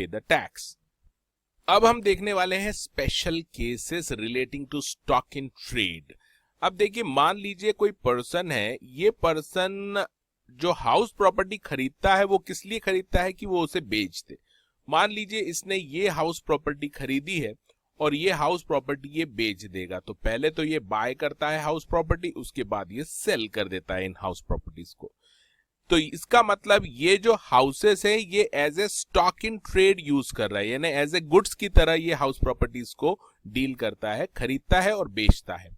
पे the tax. अब हम देखने वाले हैं special cases relating to stock in trade. अब देखिए, मान लीजिए कोई पर्सन है, ये पर्सन जो हाउस प्रॉपर्टी खरीदता है वो किस लिए खरीदता है कि वो उसे बेच दे। मान लीजिए इसने ये हाउस प्रॉपर्टी खरीदी है और ये हाउस प्रॉपर्टी ये बेच देगा, तो पहले तो ये बाय करता है हाउस प्रॉपर्टी, उसके बाद ये सेल कर देता है इन हाउस प्रॉपर्टीज को। तो इसका मतलब ये जो हाउसेस है ये as a stock in trade use कर रहा है, यानी एज ए गुड्स की तरह ये हाउस प्रॉपर्टीज को डील करता है, खरीदता है और बेचता है।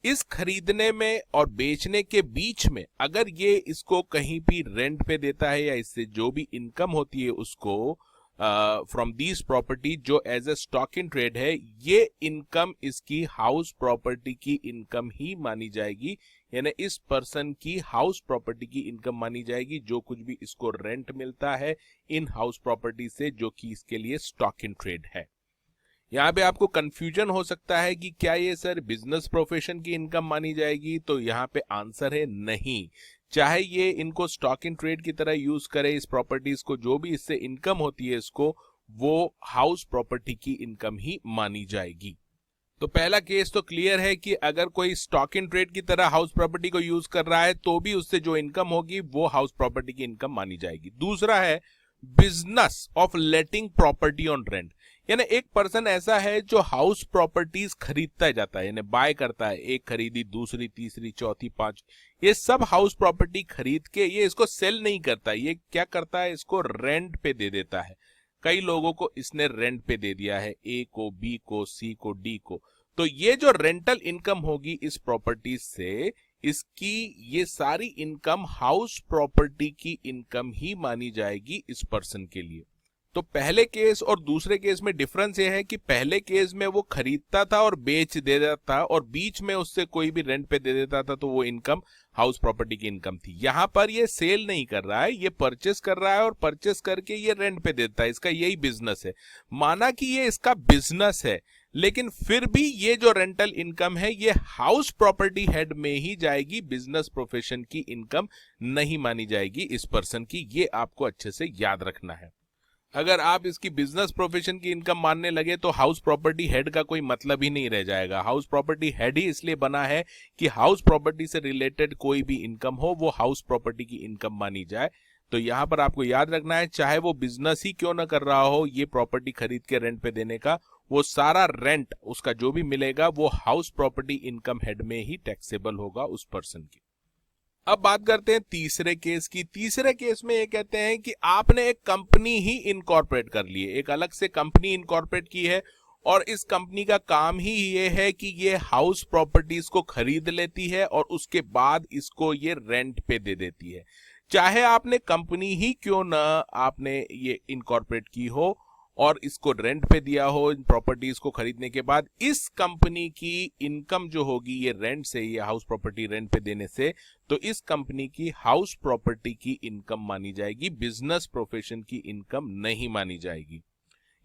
इस खरीदने में और बेचने के बीच में अगर ये इसको कहीं भी रेंट पे देता है या इससे जो भी इनकम होती है उसको फ्रॉम दीज प्रॉपर्टी जो as a stock in trade है, ये इनकम इसकी हाउस प्रॉपर्टी की इनकम ही मानी जाएगी, यानी इस पर्सन की हाउस प्रॉपर्टी की इनकम मानी जाएगी, जो कुछ भी इसको रेंट मिलता है इन हाउस प्रॉपर्टी से, जो कि इसके लिए स्टॉक इन ट्रेड है। यहाँ पे आपको कंफ्यूजन हो सकता है कि क्या ये सर बिजनेस प्रोफेशन की इनकम मानी जाएगी, तो यहाँ पे आंसर है नहीं। चाहे ये इनको स्टॉक इन ट्रेड की तरह यूज करे इस प्रॉपर्टीज को, जो भी इससे इनकम होती है इसको, वो हाउस प्रॉपर्टी की इनकम ही मानी जाएगी। तो पहला केस तो क्लियर है कि अगर कोई स्टॉक इन ट्रेड की तरह हाउस प्रॉपर्टी को यूज कर रहा है तो भी उससे जो इनकम होगी वो हाउस प्रॉपर्टी की इनकम मानी जाएगी। दूसरा है business of letting property on rent, यानी एक पर्सन ऐसा है जो हाउस प्रॉपर्टीज खरीदता जाता है, यानी बाय करता है, एक खरीदी, दूसरी, तीसरी, चौथी, पांच, ये सब हाउस प्रॉपर्टी खरीद के ये इसको सेल नहीं करता, ये क्या करता है, इसको रेंट पे दे देता है। कई लोगों को इसने रेंट पे दे दिया है, ए को, बी को, सी को, डी को। तो ये जो रेंटल इनकम होगी इस प्रॉपर्टी से, इसकी ये सारी इनकम हाउस प्रॉपर्टी की इनकम ही मानी जाएगी इस पर्सन के लिए। तो पहले केस और दूसरे केस में डिफरेंस ये है कि पहले केस में वो खरीदता था और बेच देता था और बीच में उससे कोई भी रेंट पे दे देता था, तो वो इनकम हाउस प्रॉपर्टी की इनकम थी। यहां पर ये सेल नहीं कर रहा है, ये परचेस कर रहा है और परचेस करके ये रेंट पे देता है, इसका यही बिजनेस है। माना कि ये इसका बिजनेस है, लेकिन फिर भी ये जो रेंटल इनकम है ये हाउस प्रॉपर्टी हेड में ही जाएगी, बिजनेस प्रोफेशन की इनकम नहीं मानी जाएगी इस पर्सन की। ये आपको अच्छे से याद रखना है। अगर आप इसकी बिजनेस प्रोफेशन की इनकम मानने लगे तो हाउस प्रॉपर्टी हेड का कोई मतलब ही नहीं रह जाएगा। हाउस प्रॉपर्टी हेड ही इसलिए बना है कि हाउस प्रॉपर्टी से रिलेटेड कोई भी इनकम हो वो हाउस प्रॉपर्टी की इनकम मानी जाए। तो यहां पर आपको याद रखना है, चाहे वो बिजनेस ही क्यों ना कर रहा हो, ये प्रॉपर्टी खरीद के रेंट पे देने का, वो सारा रेंट उसका जो भी मिलेगा वो हाउस प्रॉपर्टी इनकम हेड में ही टैक्सेबल होगा उस पर्सन की। अब बात करते हैं तीसरे केस की। तीसरे केस में ये कहते हैं कि आपने एक कंपनी ही इनकॉर्पोरेट कर ली है, एक अलग से कंपनी इनकॉर्पोरेट की है और इस कंपनी का काम ही ये है कि ये हाउस प्रॉपर्टीज को खरीद लेती है और उसके बाद इसको ये रेंट पे दे देती है। चाहे आपने कंपनी ही क्यों ना आपने ये इनकॉर्पोरेट की हो और इसको रेंट पे दिया हो इन प्रॉपर्टीज को खरीदने के बाद, इस कंपनी की इनकम जो होगी ये रेंट से, ये हाउस प्रॉपर्टी रेंट पे देने से, तो इस कंपनी की हाउस प्रॉपर्टी की इनकम मानी जाएगी, बिजनेस प्रोफेशन की इनकम नहीं मानी जाएगी।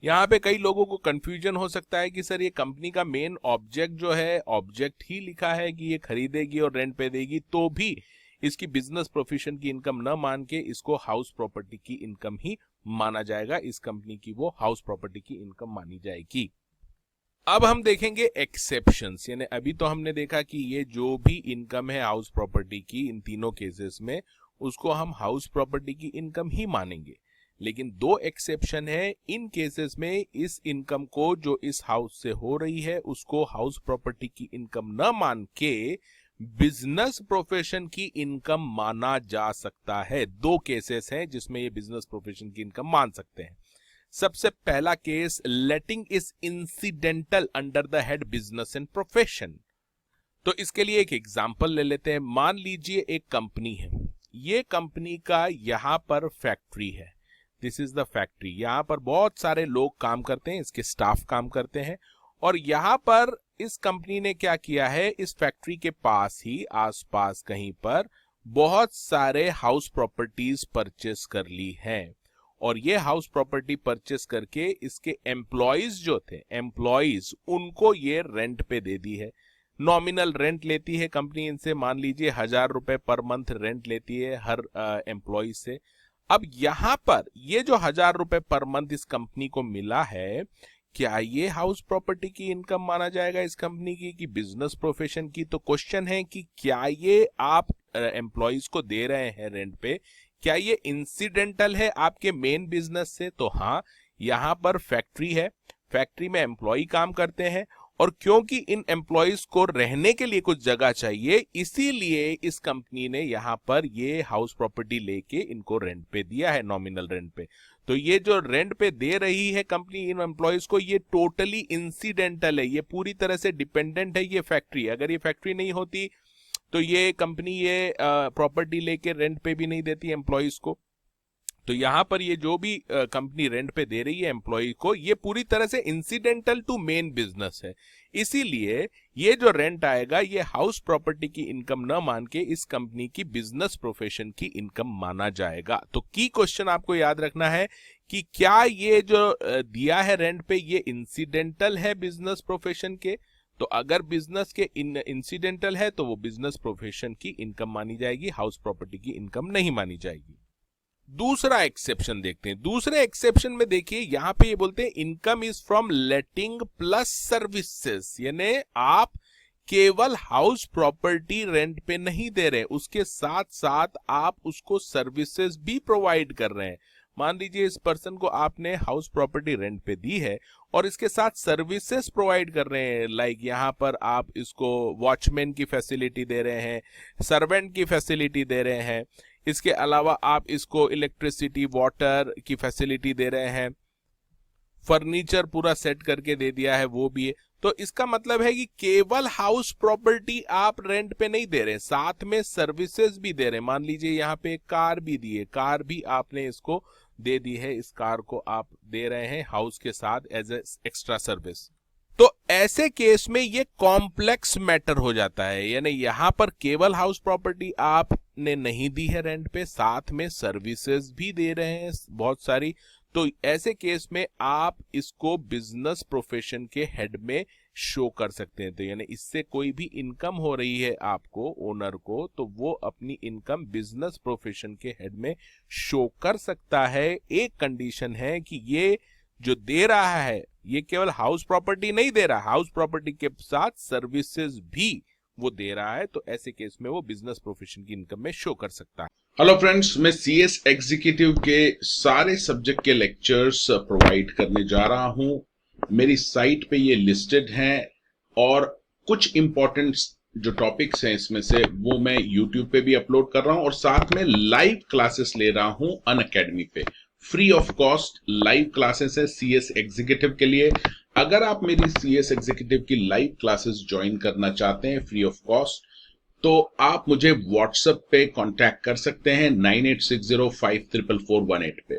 यहाँ पे कई लोगों को कंफ्यूजन हो सकता है कि सर ये कंपनी का मेन ऑब्जेक्ट जो है, ऑब्जेक्ट ही लिखा है कि ये खरीदेगी और रेंट पे देगी, तो भी इसकी बिजनेस प्रोफेशन की इनकम न मान के इसको हाउस प्रॉपर्टी की इनकम ही माना जाएगा, इस कंपनी की वो हाउस प्रॉपर्टी की इनकम मानी जाएगी। अब हम देखेंगे एक्सेप्शंस, यानी अभी तो हमने देखा कि ये जो भी इनकम है हाउस प्रॉपर्टी की इन तीनों केसेस में, उसको हम हाउस प्रॉपर्टी की इनकम ही मानेंगे। लेकिन दो एक्सेप्शन है, इन केसेस में इस इनकम को जो इस हाउस से हो रही है उसको हाउस प्रॉपर्टी की इनकम न मान के बिजनेस प्रोफेशन की इनकम माना जा सकता है। दो केसेस हैं जिसमें ये बिजनेस प्रोफेशन की इनकम मान सकते हैं। सबसे पहला case, letting is incidental under the head business and profession. तो इसके लिए एक एग्जांपल ले लेते हैं। मान लीजिए एक कंपनी है, ये कंपनी का यहां पर फैक्ट्री है, दिस इज द फैक्ट्री। यहां पर बहुत सारे लोग काम करते हैं, इसके स्टाफ काम करते हैं और यहां पर इस कंपनी ने क्या किया है, इस फैक्ट्री के पास ही आसपास कहीं पर बहुत सारे हाउस प्रॉपर्टीज परचेस कर ली हैं और ये हाउस प्रॉपर्टी परचेस करके इसके एम्प्लॉइज जो थे, एम्प्लॉइज उनको ये रेंट पे दे दी है। नॉमिनल रेंट लेती है कंपनी इनसे, मान लीजिए 1000 रुपए पर मंथ रेंट लेती है हर एम्प्लॉय से। अब यहां पर ये जो 1000 रुपए पर मंथ इस कंपनी को मिला है, क्या ये हाउस प्रॉपर्टी की इनकम माना जाएगा इस कंपनी की कि बिजनेस प्रोफेशन की? तो क्वेश्चन है कि क्या ये आप एम्प्लॉइज को दे रहे हैं रेंट पे, क्या ये इंसिडेंटल है आपके मेन बिजनेस से? तो हाँ, यहाँ पर फैक्ट्री है, फैक्ट्री में एम्प्लॉय काम करते हैं, और क्योंकि इन एम्प्लॉइज को रहने के लिए कुछ जगह चाहिए, इसीलिए इस कंपनी ने यहाँ पर ये हाउस प्रॉपर्टी लेके इनको रेंट पे दिया है, नॉमिनल रेंट पे। तो ये जो रेंट पे दे रही है कंपनी इन एम्प्लॉइज को, ये टोटली इंसिडेंटल है, ये पूरी तरह से डिपेंडेंट है ये फैक्ट्री। अगर ये फैक्ट्री नहीं होती तो ये कंपनी ये प्रॉपर्टी लेके रेंट पे भी नहीं देती एम्प्लॉइज को। तो यहां पर ये जो भी कंपनी रेंट पे दे रही है एम्प्लॉय को, ये पूरी तरह से इंसिडेंटल टू मेन बिजनेस है, इसीलिए ये जो रेंट आएगा ये हाउस प्रॉपर्टी की इनकम न मान के इस कंपनी की बिजनेस प्रोफेशन की इनकम माना जाएगा। तो की क्वेश्चन आपको याद रखना है कि क्या ये जो दिया है रेंट पे ये इंसिडेंटल है बिजनेस प्रोफेशन के? तो अगर बिजनेस के इंसिडेंटल है तो वो बिजनेस प्रोफेशन की इनकम मानी जाएगी, हाउस प्रॉपर्टी की इनकम नहीं मानी जाएगी। दूसरा एक्सेप्शन देखते हैं। दूसरे एक्सेप्शन में देखिए यहां पे ये बोलते हैं income is from letting plus services, यानी आप केवल हाउस प्रॉपर्टी रेंट पे नहीं दे रहे, उसके साथ साथ आप उसको सर्विसेज भी प्रोवाइड कर रहे हैं। मान लीजिए इस पर्सन को आपने हाउस प्रॉपर्टी रेंट पे दी है और इसके साथ सर्विसेज प्रोवाइड कर रहे हैं, लाइक यहाँ पर आप इसको वॉचमैन की फैसिलिटी दे रहे हैं, सर्वेंट की फैसिलिटी दे रहे हैं, इसके अलावा आप इसको इलेक्ट्रिसिटी वाटर की फैसिलिटी दे रहे हैं, फर्नीचर पूरा सेट करके दे दिया है वो भी है। तो इसका मतलब है कि केवल हाउस प्रॉपर्टी आप रेंट पे नहीं दे रहे, साथ में सर्विसेज भी दे रहे हैं। मान लीजिए यहाँ पे एक कार भी दी है, कार भी आपने इसको दे दी है, इस कार को आप दे रहे हैं हाउस के साथ एज ए एक्स्ट्रा सर्विस। तो ऐसे केस में ये कॉम्प्लेक्स मैटर हो जाता है, यानी यहां पर केवल हाउस प्रॉपर्टी आपने नहीं दी है रेंट पे, साथ में सर्विसेज भी दे रहे हैं बहुत सारी। तो ऐसे केस में आप इसको बिजनेस प्रोफेशन के हेड में शो कर सकते हैं। तो यानी इससे कोई भी इनकम हो रही है आपको, ओनर को, तो वो अपनी इनकम बिजनेस प्रोफेशन के हेड में शो कर सकता है। एक कंडीशन है कि ये जो दे रहा है ये केवल हाउस प्रॉपर्टी नहीं दे रहा, हाउस प्रॉपर्टी के साथ सर्विसेज भी वो दे रहा है। तो ऐसे केस में वो बिजनेस प्रोफेशन की इनकम में शो कर सकता है। हेलो फ्रेंड्स, मैं सीएस एग्जीक्यूटिव के सारे सब्जेक्ट के लेक्चर्स प्रोवाइड करने जा रहा हूं। मेरी साइट पे ये लिस्टेड हैं और कुछ इंपॉर्टेंट जो टॉपिक्स हैं इसमें से वो मैं यूट्यूब पे भी अपलोड कर रहा हूं और साथ में लाइव क्लासेस ले रहा हूं अनअकैडमी पे। Free of cost live classes है सीएस एग्जीक्यूटिव के लिए। अगर आप मेरी सीएस एग्जीक्यूटिव की लाइव क्लासेस ज्वाइन करना चाहते हैं फ्री ऑफ कॉस्ट, तो आप मुझे व्हाट्सएप पे कांटेक्ट कर सकते हैं 9860544418 पे।